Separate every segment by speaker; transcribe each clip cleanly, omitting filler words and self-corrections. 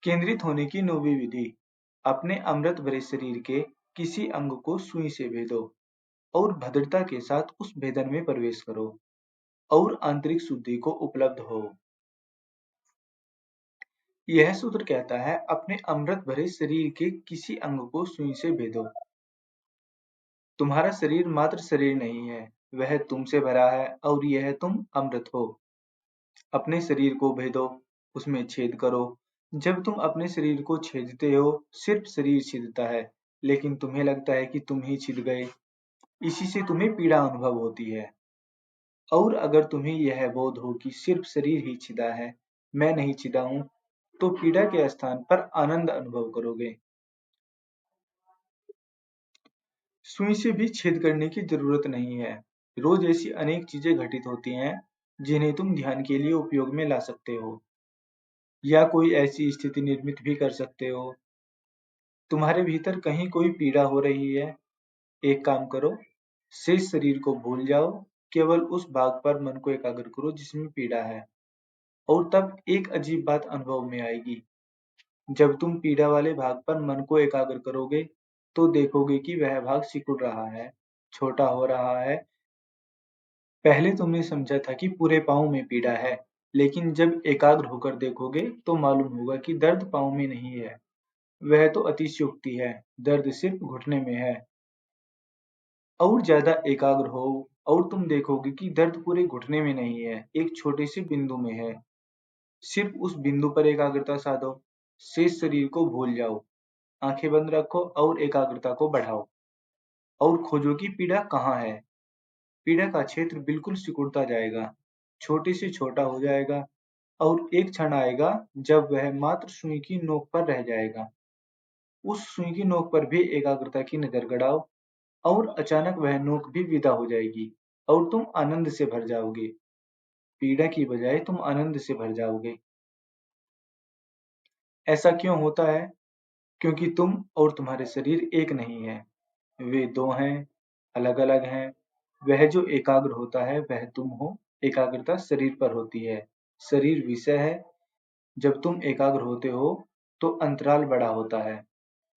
Speaker 1: केंद्रित होने की नौवीं विधि। अपने अमृत भरे शरीर के किसी अंग को सुई से भेदो और भद्रता के साथ उस भेदन में प्रवेश करो और आंतरिक शुद्धि को उपलब्ध हो। यह सूत्र कहता है, अपने अमृत भरे शरीर के किसी अंग को सुई से भेदो। तुम्हारा शरीर मात्र शरीर नहीं है, वह तुमसे भरा है और यह तुम अमृत हो। अपने शरीर को भेदो, उसमें छेद करो। जब तुम अपने शरीर को छेदते हो, सिर्फ शरीर छिदता है, लेकिन तुम्हें लगता है कि तुम ही छिद गए। इसी से तुम्हें पीड़ा अनुभव होती है। और अगर तुम्हें यह बोध हो कि सिर्फ शरीर ही छिदा है, मैं नहीं छिदा हूं, तो पीड़ा के स्थान पर आनंद अनुभव करोगे। सुई से भी छेद करने की जरूरत नहीं है। रोज ऐसी अनेक चीजें घटित होती हैं जिन्हें तुम ध्यान के लिए उपयोग में ला सकते हो, या कोई ऐसी स्थिति निर्मित भी कर सकते हो। तुम्हारे भीतर कहीं कोई पीड़ा हो रही है, एक काम करो, शेष शरीर को भूल जाओ, केवल उस भाग पर मन को एकाग्र करो जिसमें पीड़ा है। और तब एक अजीब बात अनुभव में आएगी। जब तुम पीड़ा वाले भाग पर मन को एकाग्र करोगे, तो देखोगे कि वह भाग सिकुड़ रहा है, छोटा हो रहा है। पहले तुमने समझा था कि पूरे पाँव में पीड़ा है, लेकिन जब एकाग्र होकर देखोगे तो मालूम होगा कि दर्द पाँव में नहीं है। वह तो अतिशयोक्ति है, दर्द सिर्फ घुटने में है। और ज्यादा एकाग्र हो और तुम देखोगे कि दर्द पूरे घुटने में नहीं है, एक छोटे से बिंदु में है। सिर्फ उस बिंदु पर एकाग्रता साधो, शेष शरीर को भूल जाओ, आंखें बंद रखो और एकाग्रता को बढ़ाओ और खोजो कि पीड़ा कहाँ है। पीड़ा का क्षेत्र बिल्कुल सिकुड़ता जाएगा, छोटे से छोटा हो जाएगा और एक क्षण आएगा जब वह मात्र सुई की नोक पर रह जाएगा। उस सुई की नोक पर भी एकाग्रता की नजर गड़ाओ और अचानक वह नोक भी विदा हो जाएगी और तुम आनंद से भर जाओगे। पीड़ा की बजाय तुम आनंद से भर जाओगे। ऐसा क्यों होता है? क्योंकि तुम और तुम्हारे शरीर एक नहीं है, वे दो हैं, अलग अलग हैं। वह जो एकाग्र होता है वह तुम हो, एकाग्रता शरीर पर होती है, शरीर विषय है। जब तुम एकाग्र होते हो तो अंतराल बड़ा होता है,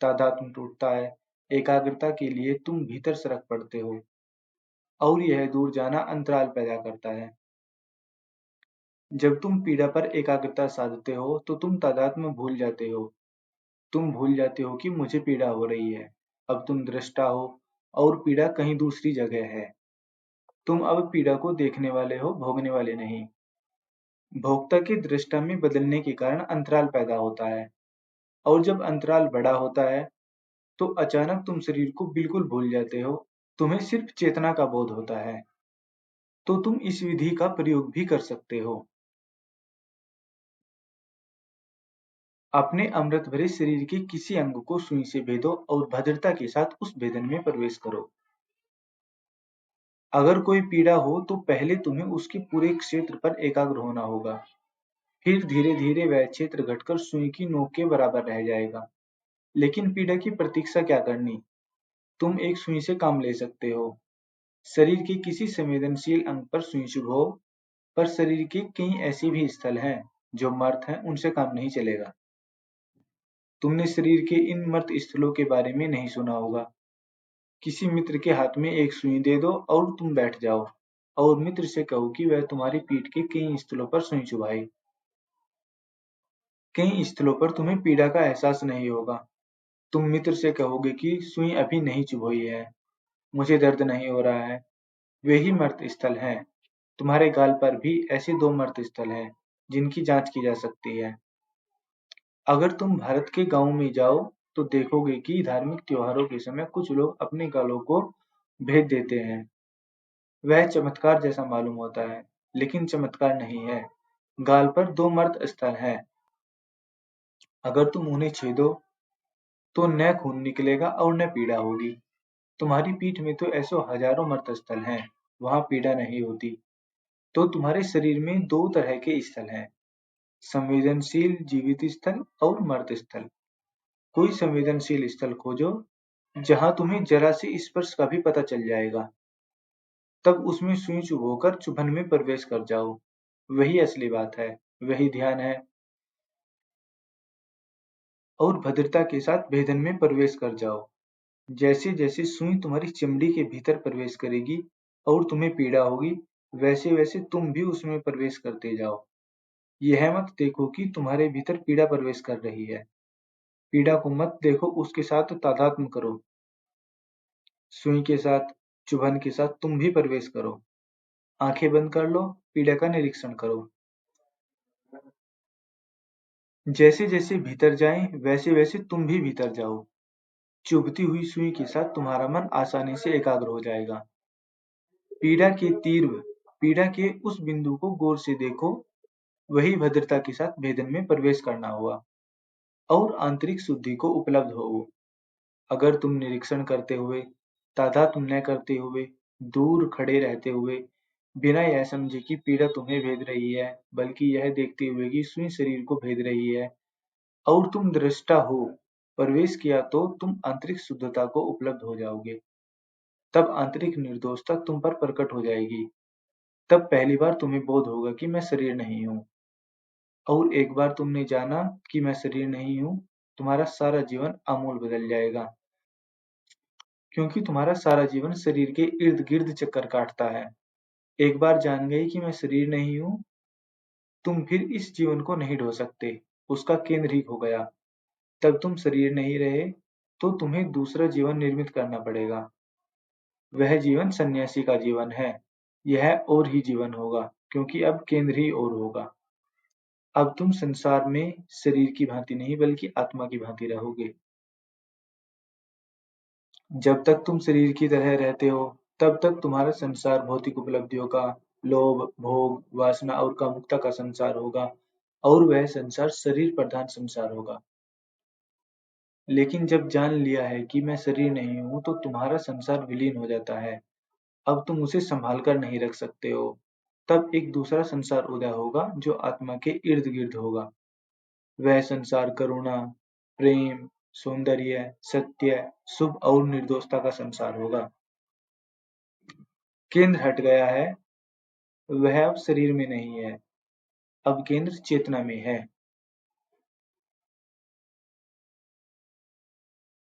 Speaker 1: तादात्म्य टूटता है, एकाग्रता के लिए तुम भीतर सरक पड़ते हो और यह दूर जाना अंतराल पैदा करता है। जब तुम पीड़ा पर एकाग्रता साधते हो तो तुम तादात्म्य भूल जाते हो। तुम भूल जाते हो कि मुझे पीड़ा हो रही है। अब तुम दृष्टा हो और पीड़ा कहीं दूसरी जगह है। तुम अब पीड़ा को देखने वाले हो, भोगने वाले नहीं। भोक्ता के दृष्टा में बदलने के कारण अंतराल पैदा होता है और जब अंतराल बड़ा होता है तो अचानक तुम शरीर को बिल्कुल भूल जाते हो। तुम्हें सिर्फ चेतना का बोध होता है। तो तुम इस विधि का प्रयोग भी कर सकते हो। अपने अमृत भरे शरीर के किसी अंग को सुई से भेदो और भद्रता के साथ उस भेदन में प्रवेश करो। अगर कोई पीड़ा हो तो पहले तुम्हें उसके पूरे क्षेत्र पर एकाग्र होना होगा। फिर धीरे धीरे वह क्षेत्र घटकर सुई की नोक के बराबर रह जाएगा। लेकिन पीड़ा की प्रतीक्षा क्या करनी? तुम एक सुई से काम ले सकते हो। शरीर के किसी संवेदनशील अंग पर सुई चुभो, पर शरीर के कई ऐसे भी स्थल हैं जो मर्त हैं, उनसे काम नहीं चलेगा। तुमने शरीर के इन मर्त स्थलों के बारे में नहीं सुना होगा। किसी मित्र के हाथ में एक सुई दे दो और तुम बैठ जाओ और मित्र से कहो कि वह तुम्हारी पीठ के कई स्थलों पर सुई चुभाए। कई स्थलों पर तुम्हें पीड़ा का एहसास नहीं होगा। तुम मित्र से कहोगे कि सुई अभी नहीं चुभोई है, मुझे दर्द नहीं हो रहा है। वे ही मर्त स्थल हैं। तुम्हारे गाल पर भी ऐसे दो मर्त स्थल हैं जिनकी जांच की जा सकती है। अगर तुम भारत के गांव में जाओ तो देखोगे कि धार्मिक त्योहारों के समय कुछ लोग अपने गालों को भेद देते हैं। वह चमत्कार जैसा मालूम होता है, लेकिन चमत्कार नहीं है। गाल पर दो मर्त स्थल हैं। अगर तुम उन्हें छेदो तो न खून निकलेगा और न पीड़ा होगी। तुम्हारी पीठ में तो ऐसे हजारों मर्त स्थल हैं, वहां पीड़ा नहीं होती। तो तुम्हारे शरीर में दो तरह के स्थल हैं, संवेदनशील जीवित स्थल और मर्त स्थल। कोई संवेदनशील स्थल खोजो जहां तुम्हें जरा से स्पर्श का भी पता चल जाएगा। तब उसमें सुई चुभोकर चुभन में प्रवेश कर जाओ। वही असली बात है, वही ध्यान है। और भद्रता के साथ भेदन में प्रवेश कर जाओ। जैसे जैसे सुई तुम्हारी चमड़ी के भीतर प्रवेश करेगी और तुम्हें पीड़ा होगी, वैसे वैसे तुम भी उसमें प्रवेश करते जाओ। यह मत देखो कि तुम्हारे भीतर पीड़ा प्रवेश कर रही है। पीड़ा को मत देखो, उसके साथ तादात्म्य करो। सुई के साथ, चुभन के साथ तुम भी प्रवेश करो। आंखें बंद कर लो, पीड़ा का निरीक्षण करो। जैसे जैसे भीतर जाएं, वैसे वैसे तुम भी भीतर जाओ। चुभती हुई सुई के साथ तुम्हारा मन आसानी से एकाग्र हो जाएगा। पीड़ा के तीव्र, पीड़ा के उस बिंदु को गौर से देखो, वही भद्रता के साथ भेदन में प्रवेश करना हुआ और आंतरिक शुद्धि को उपलब्ध हो। अगर तुम निरीक्षण करते हुए, तादात्म्य न करते हुए, दूर खड़े रहते हुए, बिना यह समझे कि पीड़ा तुम्हें भेद रही है, बल्कि यह देखते हुए कि सुई शरीर को भेद रही है और तुम दृष्टा हो, प्रवेश किया तो तुम आंतरिक शुद्धता को उपलब्ध हो जाओगे। तब आंतरिक निर्दोषता तुम पर प्रकट हो जाएगी। तब पहली बार तुम्हें बोध होगा कि मैं शरीर नहीं हूँ। और एक बार तुमने जाना कि मैं शरीर नहीं हूँ, तुम्हारा सारा जीवन आमूल बदल जाएगा। क्योंकि तुम्हारा सारा जीवन शरीर के इर्द गिर्द चक्कर काटता है। एक बार जान गए कि मैं शरीर नहीं हूँ, तुम फिर इस जीवन को नहीं ढो सकते, उसका केंद्र ही खो गया। तब तुम शरीर नहीं रहे, तो तुम्हें दूसरा जीवन निर्मित करना पड़ेगा। वह जीवन सन्यासी का जीवन है। यह और ही जीवन होगा, क्योंकि अब केंद्र ही और होगा। अब तुम संसार में शरीर की भांति नहीं, बल्कि आत्मा की भांति रहोगे। जब तक तुम शरीर की तरह रहते हो, तब तक तुम्हारा संसार भौतिक उपलब्धियों का, लोभ, भोग, वासना और कामुकता का संसार होगा और वह संसार शरीर प्रधान संसार होगा। लेकिन जब जान लिया है कि मैं शरीर नहीं हूँ, तो तुम्हारा संसार विलीन हो जाता है। अब तुम उसे संभाल कर नहीं रख सकते हो। तब एक दूसरा संसार उदय होगा जो आत्मा के इर्द गिर्द होगा। वह संसार करुणा, प्रेम, सौंदर्य, सत्य, शुभ और निर्दोषता का संसार होगा। केंद्र हट गया है, वह अब शरीर में नहीं है, अब केंद्र चेतना में है।